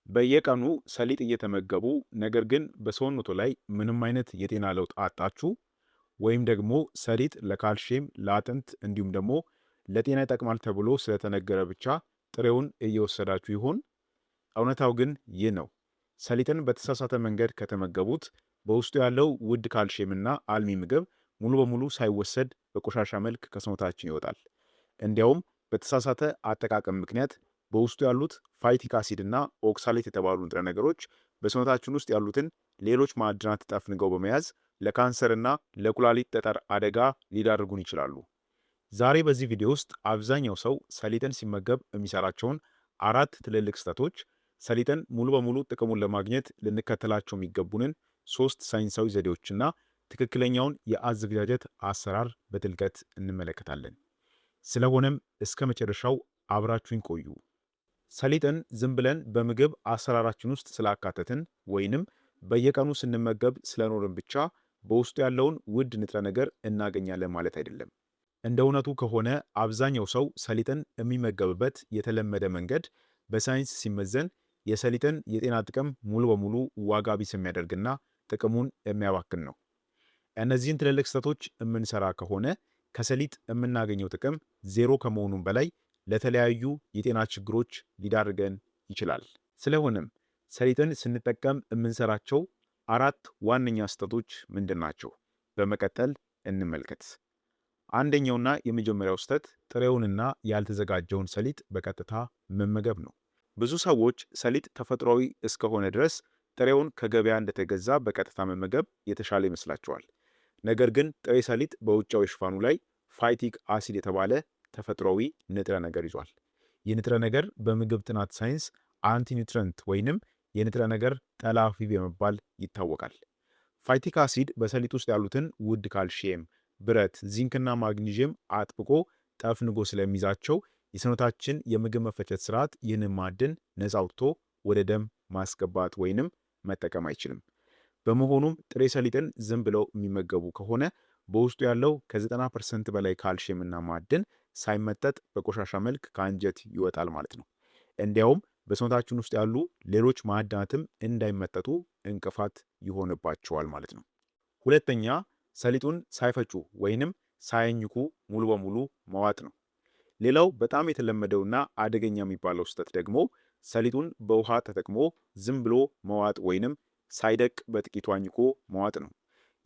በየቀኑ ሰሊጥ እየተመገቡ ነገር ግን በሰውነቱ ላይ ምንም አይነት የጤና ለውጥ አጣችሁ? ወይም ደግሞ ሰሊጥ ለካልሽየም፣ ለአጥንት እንዲሁም ደግሞ ለጤና ይጠቅማል ተብሎ ስለተነገረ ብቻ ጥሬውን እየወሰዳችሁ ይሆን? እውነታው ግን ይህ ነው። ሰሊጥን በተሳሳተ መንገድ ከተመገቡት በውስጡ ያለው ውድ ካልሽየምና አልሚ ምግብ ሙሉ በሙሉ ሳይወሰድ በቆሻሻ መልክ ከሰውነታችን ይወጣል። እንዲያውም በተሳሳተ አጠቃቀም ምክንያት በውስጡ ያሉት ፋይቲክ አሲድ እና ኦክሳሌት የተባሉ ንጥረ ነገሮች በሰውነታችን ውስጥ ያሉትን ሌሎች ማዕድናት ጠፍንገው በመያዝ ለካንሰርና ለኩላሊት ጠጠር አደጋ ሊዳርጉን ይችላሉ። ዛሬ በዚህ ቪዲዮ ውስጥ አብዛኛው ሰው ሰሊጥን ሲመገብ የሚሰራቸውን 4 ትልልቅ ስህተቶች፣ ሰሊጥን ሙሉ በሙሉ ጥቅሙን ለማግኘት ልንከተላቸው የሚገቡንን 3 ሳይንሳዊ ዘዴዎችና ትክክለኛውን የአዘገጃጀት አሰራር በጥልቀት እንመለከታለን። ስለሆነም እስከ መጨረሻው አብራችሁን ቆዩ። ሰሊጥን ዝም ብለን በምግብ አሰራራችን ውስጥ ስላካተትን ወይንም በየቀኑ ስንመገብ ስለኖርን ብቻ በውስጡ ያለውን ውድ ንጥረ ነገር እናገኛለን ማለት አይደለም። እንደ እውነቱ ከሆነ አብዛኛው ሰው ሰሊጥን የሚመገብበት የተለመደ መንገድ በሳይንስ ሲመዘን የሰሊጥን የጤና ጥቅም ሙሉ በሙሉ ዋጋ ቢስ የሚያደርግና ጥቅሙን የሚያባክን ነው። እነዚህን ትልልቅ ስህተቶች የምንሰራ ከሆነ ከሰሊጥ የምናገኘው ጥቅም ዜሮ ከመሆኑም በላይ ለተለያዩ የጤና ችግሮች ሊዳርገን ይችላል። ስለሆነም ሰሊጥን ስንጠቀም የምንሰራቸው 4 ዋነኛ ስህተቶች ምንድን ናቸው? በመቀጠል እንመልከት። አንደኛውና የመጀመሪያው ስህተት ጥሬውንና ያልተዘጋጀውን ሰሊጥ በቀጥታ መመገብ ነው። ብዙ ሰዎች ሰሊጥ ተፈጥሯዊ እስከሆነ ድረስ ጥሬውን ከገበያ እንደተገዛ በቀጥታ መመገብ የተሻለ ይመስላቸዋል። ነገር ግን ጥሬ ሰሊጥ በውጫዊ ሽፋኑ ላይ ፋይቲክ አሲድ የተባለ ተፈጥሯዊ ንጥረ ነገር ይዟል። ይህ ንጥረ ነገር በምግብ ጥናት ሳይንስ አንቲኒውትረንት ወይንም የንጥረ ነገር ጠላፊ በመባል ይታወቃል። ፋይቲክ አሲድ በሰሊጥ ውስጥ ያሉትን ውድ ካልሽየም፣ ብረት፣ ዚንክና ማግኒዥየም አጥብቆ ጠፍንጎ ስለሚይዛቸው የሰውነታችን የምግብ መፈጨት ስርዓት ይህንን ማዕድን ነፃ አውጥቶ ወደ ደም ማስገባት ወይንም መጠቀም አይችልም። በመሆኑም ጥሬ ሰሊጥን ዝም ብለው የሚመገቡ ከሆነ በውስጡ ያለው ከ90% በላይ ካልሽየም እና ማዕድን ሳይመጠጥ በቆሻሻ መልክ ከአንጀት ይወጣል ማለት ነው። እንዲያውም በሰውነታችን ውስጥ ያሉ ሌሎች ማዕድናትም እንዳይመጠጡ እንቅፋት ይሆንባቸዋል ማለት ነው። ሁለተኛ፣ ሰሊጡን ሳይፈጩ ወይንም ሳያኝኩ ሙሉ በሙሉ መዋጥ ነው። ሌላው በጣም የተለመደውና አደገኛ የሚባለው ስህተት ደግሞ ሰሊጡን በውሃ ተጠቅሞ ዝም ብሎ መዋጥ ወይንም ሳይደቅ በጥቂቱ አኝኮ መዋጥ ነው።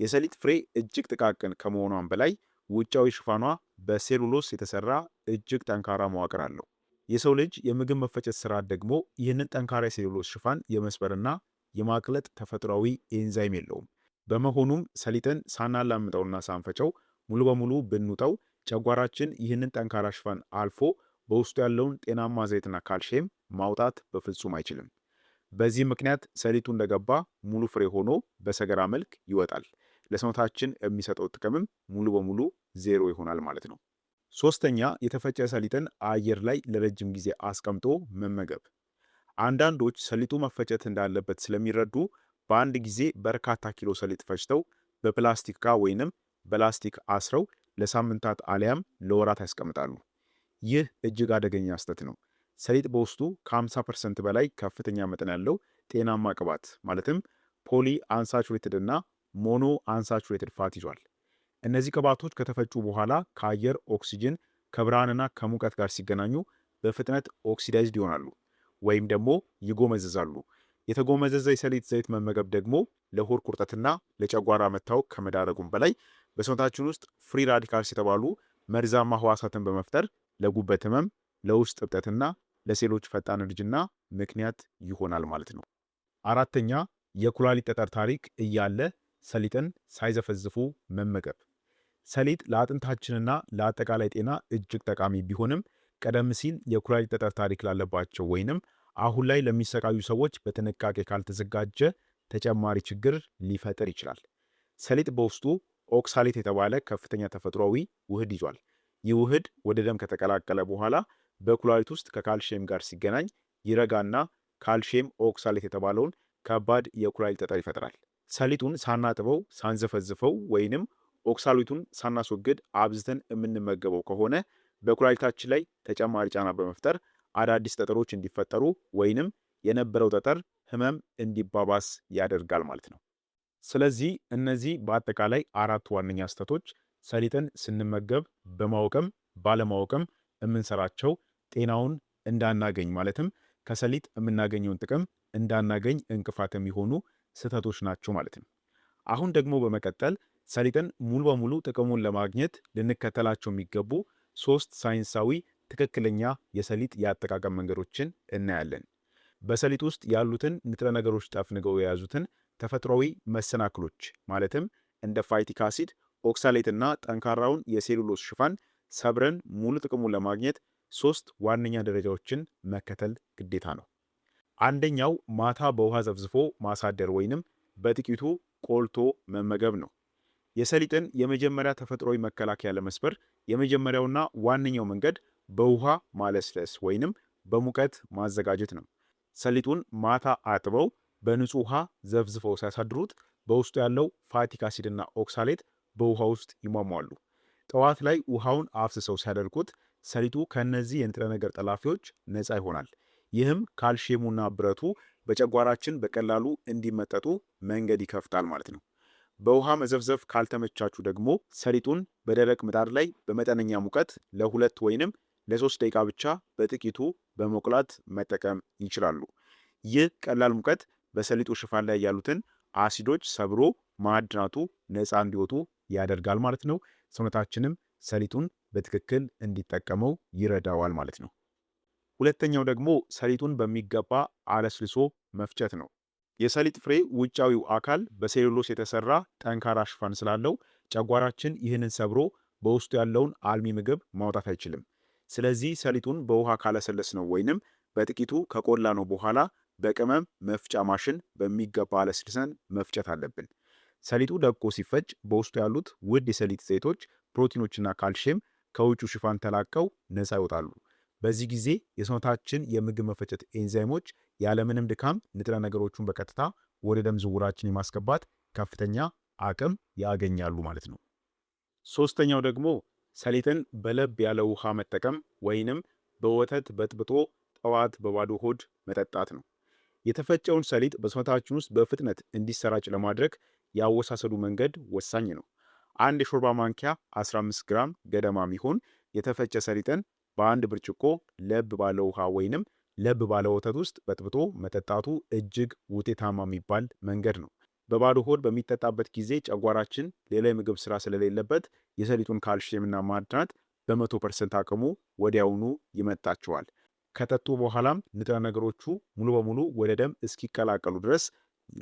የሰሊጥ ፍሬ እጅግ ጥቃቅን ከመሆኗም በላይ ውጫዊ ሽፋኗ በሴሉሎስ የተሰራ እጅግ ጠንካራ መዋቅር አለው። የሰው ልጅ የምግብ መፈጨት ስርዓት ደግሞ ይህንን ጠንካራ የሴሉሎስ ሽፋን የመስበርና የማቅለጥ ተፈጥሯዊ ኤንዛይም የለውም። በመሆኑም ሰሊጥን ሳናላምጠውና ሳንፈጨው ሙሉ በሙሉ ብንውጠው ጨጓራችን ይህንን ጠንካራ ሽፋን አልፎ በውስጡ ያለውን ጤናማ ዘይትና ካልሽየም ማውጣት በፍጹም አይችልም። በዚህ ምክንያት ሰሊጡ እንደገባ ሙሉ ፍሬ ሆኖ በሰገራ መልክ ይወጣል። ለሰውነታችን የሚሰጠው ጥቅምም ሙሉ በሙሉ ዜሮ ይሆናል ማለት ነው። ሶስተኛ፣ የተፈጨ ሰሊጥን አየር ላይ ለረጅም ጊዜ አስቀምጦ መመገብ። አንዳንዶች ሰሊጡ መፈጨት እንዳለበት ስለሚረዱ በአንድ ጊዜ በርካታ ኪሎ ሰሊጥ ፈጭተው በፕላስቲክ ዕቃ ወይንም በላስቲክ አስረው ለሳምንታት አሊያም ለወራት ያስቀምጣሉ። ይህ እጅግ አደገኛ ስህተት ነው። ሰሊጥ በውስጡ ከ50% በላይ ከፍተኛ መጠን ያለው ጤናማ ቅባት ማለትም ፖሊ አንሳቹሬትድ እና ሞኖ አንሳቹሬትድ ፋት ይዟል። እነዚህ ቅባቶች ከተፈጩ በኋላ ከአየር ኦክሲጅን፣ ከብርሃንና ከሙቀት ጋር ሲገናኙ በፍጥነት ኦክሲዳይዝድ ይሆናሉ ወይም ደግሞ ይጎመዘዛሉ። የተጎመዘዘ የሰሊጥ ዘይት መመገብ ደግሞ ለሆድ ቁርጠትና ለጨጓራ መታወክ ከመዳረጉም በላይ በሰውነታችን ውስጥ ፍሪ ራዲካልስ የተባሉ መርዛማ ህዋሳትን በመፍጠር ለጉበት ህመም፣ ለውስጥ እብጠትና ለሴሎች ፈጣን እርጅና ምክንያት ይሆናል ማለት ነው። አራተኛ፣ የኩላሊት ጠጠር ታሪክ እያለ ሰሊጥን ሳይዘፈዝፉ መመገብ። ሰሊጥ ለአጥንታችንና ለአጠቃላይ ጤና እጅግ ጠቃሚ ቢሆንም ቀደም ሲል የኩላሊት ጠጠር ታሪክ ላለባቸው ወይንም አሁን ላይ ለሚሰቃዩ ሰዎች በጥንቃቄ ካልተዘጋጀ ተጨማሪ ችግር ሊፈጥር ይችላል። ሰሊጥ በውስጡ ኦክሳሌት የተባለ ከፍተኛ ተፈጥሯዊ ውህድ ይዟል። ይህ ውህድ ወደ ደም ከተቀላቀለ በኋላ በኩላሊት ውስጥ ከካልሽየም ጋር ሲገናኝ ይረጋና ካልሽየም ኦክሳሌት የተባለውን ከባድ የኩላሊት ጠጠር ይፈጥራል። ሰሊጡን ሳናጥበው ሳንዘፈዝፈው ወይንም ኦክሳሌቱን ሳናስወግድ አብዝተን የምንመገበው ከሆነ በኩላሊታችን ላይ ተጨማሪ ጫና በመፍጠር አዳዲስ ጠጠሮች እንዲፈጠሩ ወይንም የነበረው ጠጠር ህመም እንዲባባስ ያደርጋል ማለት ነው። ስለዚህ እነዚህ በአጠቃላይ አራት ዋነኛ ስህተቶች ሰሊጥን ስንመገብ በማወቅም ባለማወቅም የምንሰራቸው ጤናውን እንዳናገኝ ማለትም ከሰሊጥ የምናገኘውን ጥቅም እንዳናገኝ እንቅፋት የሚሆኑ ስህተቶች ናቸው ማለት ነው። አሁን ደግሞ በመቀጠል ሰሊጥን ሙሉ በሙሉ ጥቅሙን ለማግኘት ልንከተላቸው የሚገቡ 3 ሳይንሳዊ ትክክለኛ የሰሊጥ የአጠቃቀም መንገዶችን እናያለን። በሰሊጥ ውስጥ ያሉትን ንጥረ ነገሮች ጠፍንገው የያዙትን ተፈጥሯዊ መሰናክሎች ማለትም እንደ ፋይቲክ አሲድ፣ ኦክሳሌትና ጠንካራውን የሴሉሎስ ሽፋን ሰብረን ሙሉ ጥቅሙን ለማግኘት 3 ዋነኛ ደረጃዎችን መከተል ግዴታ ነው። አንደኛው ማታ በውሃ ዘፍዝፎ ማሳደር ወይንም በጥቂቱ ቆልቶ መመገብ ነው። የሰሊጥን የመጀመሪያ ተፈጥሯዊ መከላከያ ለመስበር የመጀመሪያውና ዋነኛው መንገድ በውሃ ማለስለስ ወይንም በሙቀት ማዘጋጀት ነው። ሰሊጡን ማታ አጥበው በንጹህ ውሃ ዘፍዝፈው ሲያሳድሩት በውስጡ ያለው ፋቲክ አሲድና ኦክሳሌት በውሃ ውስጥ ይሟሟሉ። ጠዋት ላይ ውሃውን አፍስሰው ሲያደርጉት ሰሊጡ ከእነዚህ የንጥረ ነገር ጠላፊዎች ነፃ ይሆናል። ይህም ካልሽየሙና ብረቱ በጨጓራችን በቀላሉ እንዲመጠጡ መንገድ ይከፍታል ማለት ነው። በውሃ መዘፍዘፍ ካልተመቻቹ ደግሞ ሰሊጡን በደረቅ ምጣድ ላይ በመጠነኛ ሙቀት ለ2 ወይንም ለ3 ደቂቃ ብቻ በጥቂቱ በመቁላት መጠቀም ይችላሉ። ይህ ቀላል ሙቀት በሰሊጡ ሽፋን ላይ ያሉትን አሲዶች ሰብሮ ማዕድናቱ ነፃ እንዲወጡ ያደርጋል ማለት ነው። ሰውነታችንም ሰሊጡን በትክክል እንዲጠቀመው ይረዳዋል ማለት ነው። ሁለተኛው ደግሞ ሰሊጡን በሚገባ አለስልሶ መፍጨት ነው። የሰሊጥ ፍሬ ውጫዊው አካል በሴሉሎስ የተሰራ ጠንካራ ሽፋን ስላለው ጨጓራችን ይህንን ሰብሮ በውስጡ ያለውን አልሚ ምግብ ማውጣት አይችልም። ስለዚህ ሰሊጡን በውሃ ካለሰለስ ነው ወይንም በጥቂቱ ከቆላ ነው በኋላ በቅመም መፍጫ ማሽን በሚገባ አለስልሰን መፍጨት አለብን። ሰሊጡ ደቆ ሲፈጭ በውስጡ ያሉት ውድ የሰሊጥ ዘይቶች፣ ፕሮቲኖችና ካልሽየም ከውጩ ሽፋን ተላቀው ነፃ ይወጣሉ። በዚህ ጊዜ የሰውነታችን የምግብ መፈጨት ኤንዛይሞች ያለምንም ድካም ንጥረ ነገሮቹን በቀጥታ ወደ ደም ዝውውራችን የማስገባት ከፍተኛ አቅም ያገኛሉ ማለት ነው። ሶስተኛው ደግሞ ሰሊጥን በለብ ያለ ውሃ መጠቀም ወይንም በወተት በጥብጦ ጠዋት በባዶ ሆድ መጠጣት ነው። የተፈጨውን ሰሊጥ በሰውነታችን ውስጥ በፍጥነት እንዲሰራጭ ለማድረግ ያወሳሰዱ መንገድ ወሳኝ ነው። አንድ የሾርባ ማንኪያ 15 ግራም ገደማ የሚሆን የተፈጨ ሰሊጥን በአንድ ብርጭቆ ለብ ባለ ውሃ ወይንም ለብ ባለ ወተት ውስጥ በጥብጦ መጠጣቱ እጅግ ውጤታማ የሚባል መንገድ ነው። በባዶ ሆድ በሚጠጣበት ጊዜ ጨጓራችን ሌላ የምግብ ስራ ስለሌለበት የሰሊጡን ካልሽየምና ማዕድናት በ100% አቅሙ ወዲያውኑ ይመጣቸዋል። ከጠጡ በኋላም ንጥረ ነገሮቹ ሙሉ በሙሉ ወደ ደም እስኪቀላቀሉ ድረስ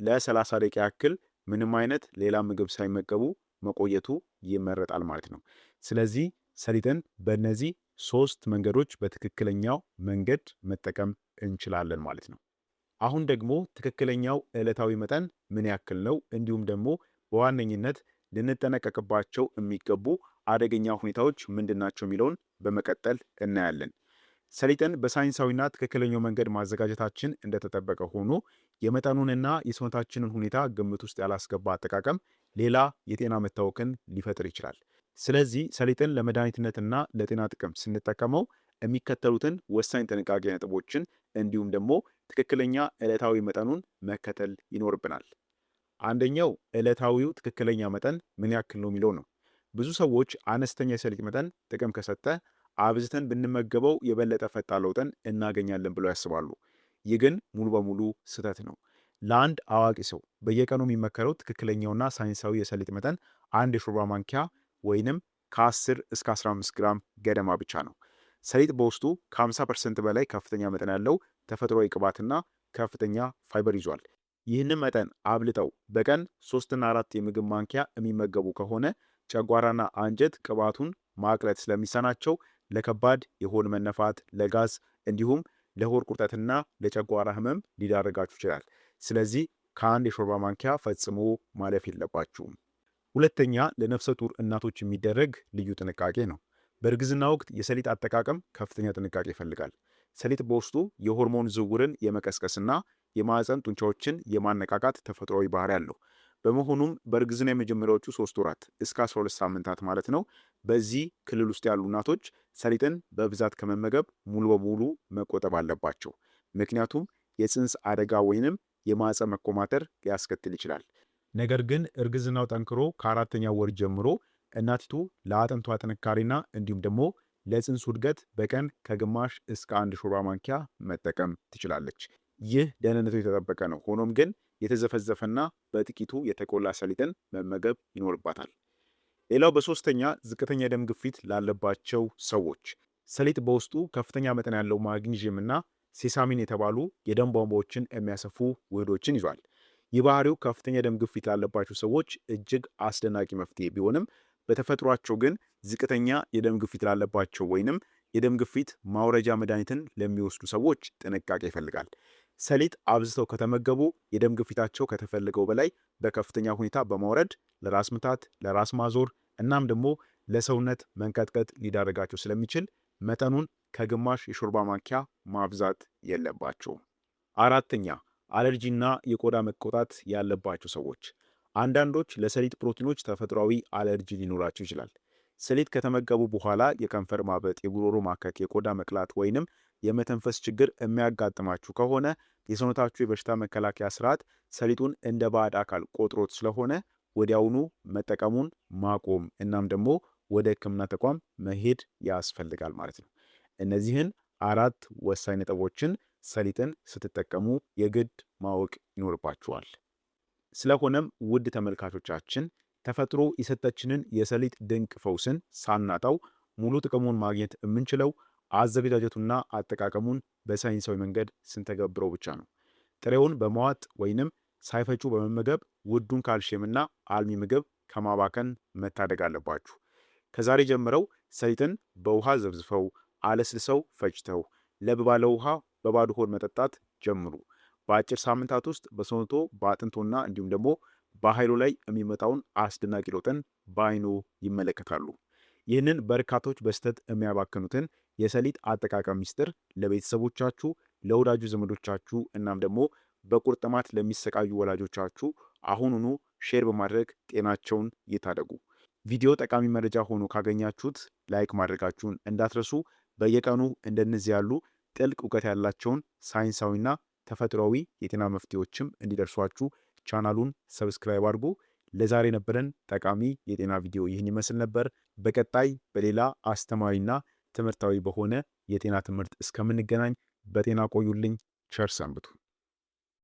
ለ30 ደቂቃ ያክል ምንም አይነት ሌላ ምግብ ሳይመገቡ መቆየቱ ይመረጣል ማለት ነው። ስለዚህ ሰሊጥን በእነዚህ 3 መንገዶች በትክክለኛው መንገድ መጠቀም እንችላለን ማለት ነው። አሁን ደግሞ ትክክለኛው ዕለታዊ መጠን ምን ያክል ነው፣ እንዲሁም ደግሞ በዋነኝነት ልንጠነቀቅባቸው የሚገቡ አደገኛ ሁኔታዎች ምንድናቸው የሚለውን በመቀጠል እናያለን። ሰሊጥን በሳይንሳዊና ትክክለኛው መንገድ ማዘጋጀታችን እንደተጠበቀ ሆኖ የመጠኑንና የሰውነታችንን ሁኔታ ግምት ውስጥ ያላስገባ አጠቃቀም ሌላ የጤና መታወክን ሊፈጥር ይችላል። ስለዚህ ሰሊጥን ለመድኃኒትነትና ለጤና ጥቅም ስንጠቀመው የሚከተሉትን ወሳኝ ጥንቃቄ ነጥቦችን እንዲሁም ደግሞ ትክክለኛ ዕለታዊ መጠኑን መከተል ይኖርብናል። አንደኛው ዕለታዊው ትክክለኛ መጠን ምን ያክል ነው የሚለው ነው። ብዙ ሰዎች አነስተኛ የሰሊጥ መጠን ጥቅም ከሰጠ አብዝተን ብንመገበው የበለጠ ፈጣን ለውጥን እናገኛለን ብለው ያስባሉ። ይህ ግን ሙሉ በሙሉ ስህተት ነው። ለአንድ አዋቂ ሰው በየቀኑ የሚመከረው ትክክለኛውና ሳይንሳዊ የሰሊጥ መጠን አንድ የሾርባ ማንኪያ ወይንም ከ10 እስከ 15 ግራም ገደማ ብቻ ነው። ሰሊጥ በውስጡ ከ50% በላይ ከፍተኛ መጠን ያለው ተፈጥሯዊ ቅባትና ከፍተኛ ፋይበር ይዟል። ይህንን መጠን አብልጠው በቀን 3 እና 4 የምግብ ማንኪያ የሚመገቡ ከሆነ ጨጓራና አንጀት ቅባቱን ማቅለጥ ስለሚሳናቸው ለከባድ የሆድ መነፋት፣ ለጋዝ እንዲሁም ለሆድ ቁርጠትና ለጨጓራ ህመም ሊዳረጋችሁ ይችላል። ስለዚህ ከአንድ የሾርባ ማንኪያ ፈጽሞ ማለፍ የለባችሁም። ሁለተኛ፣ ለነፍሰ ጡር እናቶች የሚደረግ ልዩ ጥንቃቄ ነው። በእርግዝና ወቅት የሰሊጥ አጠቃቀም ከፍተኛ ጥንቃቄ ይፈልጋል። ሰሊጥ በውስጡ የሆርሞን ዝውውርን የመቀስቀስና የማዕፀን ጡንቻዎችን የማነቃቃት ተፈጥሯዊ ባህሪ አለው። በመሆኑም በእርግዝና የመጀመሪያዎቹ 3 ወራት እስከ 12 ሳምንታት ማለት ነው፣ በዚህ ክልል ውስጥ ያሉ እናቶች ሰሊጥን በብዛት ከመመገብ ሙሉ በሙሉ መቆጠብ አለባቸው። ምክንያቱም የፅንስ አደጋ ወይንም የማህፀን መኮማተር ሊያስከትል ይችላል። ነገር ግን እርግዝናው ጠንክሮ ከአራተኛው ወር ጀምሮ እናቲቱ ለአጥንቷ ጥንካሬና እንዲሁም ደግሞ ለፅንሱ እድገት በቀን ከግማሽ እስከ 1 ሾርባ ማንኪያ መጠቀም ትችላለች። ይህ ደህንነቱ የተጠበቀ ነው። ሆኖም ግን የተዘፈዘፈና በጥቂቱ የተቆላ ሰሊጥን መመገብ ይኖርባታል። ሌላው በሶስተኛ ዝቅተኛ የደም ግፊት ላለባቸው ሰዎች ሰሊጥ በውስጡ ከፍተኛ መጠን ያለው ማግኒዥየም እና ሴሳሚን የተባሉ የደም ቧንቧዎችን የሚያሰፉ ውህዶችን ይዟል። ይህ ባህሪው ከፍተኛ የደም ግፊት ላለባቸው ሰዎች እጅግ አስደናቂ መፍትሄ ቢሆንም በተፈጥሯቸው ግን ዝቅተኛ የደም ግፊት ላለባቸው ወይንም የደም ግፊት ማውረጃ መድኃኒትን ለሚወስዱ ሰዎች ጥንቃቄ ይፈልጋል። ሰሊጥ አብዝተው ከተመገቡ የደም ግፊታቸው ከተፈለገው በላይ በከፍተኛ ሁኔታ በማውረድ ለራስ ምታት፣ ለራስ ማዞር እናም ደግሞ ለሰውነት መንቀጥቀጥ ሊዳረጋቸው ስለሚችል መጠኑን ከግማሽ የሾርባ ማንኪያ ማብዛት የለባቸውም። አራተኛ አለርጂና የቆዳ መቆጣት ያለባቸው ሰዎች። አንዳንዶች ለሰሊጥ ፕሮቲኖች ተፈጥሯዊ አለርጂ ሊኖራቸው ይችላል። ሰሊጥ ከተመገቡ በኋላ የከንፈር ማበጥ፣ የጉሮሮ ማከክ፣ የቆዳ መቅላት ወይንም የመተንፈስ ችግር የሚያጋጥማችሁ ከሆነ የሰውነታችሁ የበሽታ መከላከያ ስርዓት ሰሊጡን እንደ ባዕድ አካል ቆጥሮት ስለሆነ ወዲያውኑ መጠቀሙን ማቆም እናም ደግሞ ወደ ሕክምና ተቋም መሄድ ያስፈልጋል ማለት ነው። እነዚህን 4 ወሳኝ ነጥቦችን ሰሊጥን ስትጠቀሙ የግድ ማወቅ ይኖርባችኋል። ስለሆነም ውድ ተመልካቾቻችን ተፈጥሮ የሰጠችንን የሰሊጥ ድንቅ ፈውስን ሳናጣው ሙሉ ጥቅሙን ማግኘት የምንችለው አዘገጃጀቱና አጠቃቀሙን በሳይንሳዊ መንገድ ስንተገብረው ብቻ ነው። ጥሬውን በመዋጥ ወይንም ሳይፈጩ በመመገብ ውዱን ካልሽየምና አልሚ ምግብ ከማባከን መታደግ አለባችሁ። ከዛሬ ጀምረው ሰሊጥን በውሃ ዘብዝፈው አለስልሰው ፈጭተው ለብ ባለ ውሃ በባዶ ሆድ መጠጣት ጀምሩ። በአጭር ሳምንታት ውስጥ በሰውነቶ በአጥንቶና እንዲሁም ደግሞ በኃይሉ ላይ የሚመጣውን አስደናቂ ለውጥን በአይኑ ይመለከታሉ። ይህንን በርካቶች በስተት የሚያባክኑትን የሰሊጥ አጠቃቀም ሚስጥር ለቤተሰቦቻችሁ፣ ለወዳጁ ዘመዶቻችሁ እናም ደግሞ በቁርጥማት ለሚሰቃዩ ወላጆቻችሁ አሁኑኑ ሼር በማድረግ ጤናቸውን ይታደጉ። ቪዲዮ ጠቃሚ መረጃ ሆኖ ካገኛችሁት ላይክ ማድረጋችሁን እንዳትረሱ። በየቀኑ እንደነዚህ ያሉ ጥልቅ እውቀት ያላቸውን ሳይንሳዊና ተፈጥሯዊ የጤና መፍትሄዎችም እንዲደርሷችሁ ቻናሉን ሰብስክራይብ አድርጉ። ለዛሬ ነበረን ጠቃሚ የጤና ቪዲዮ ይህን ይመስል ነበር። በቀጣይ በሌላ አስተማሪና ትምህርታዊ በሆነ የጤና ትምህርት እስከምንገናኝ በጤና ቆዩልኝ። ቸር ሰንብቱ።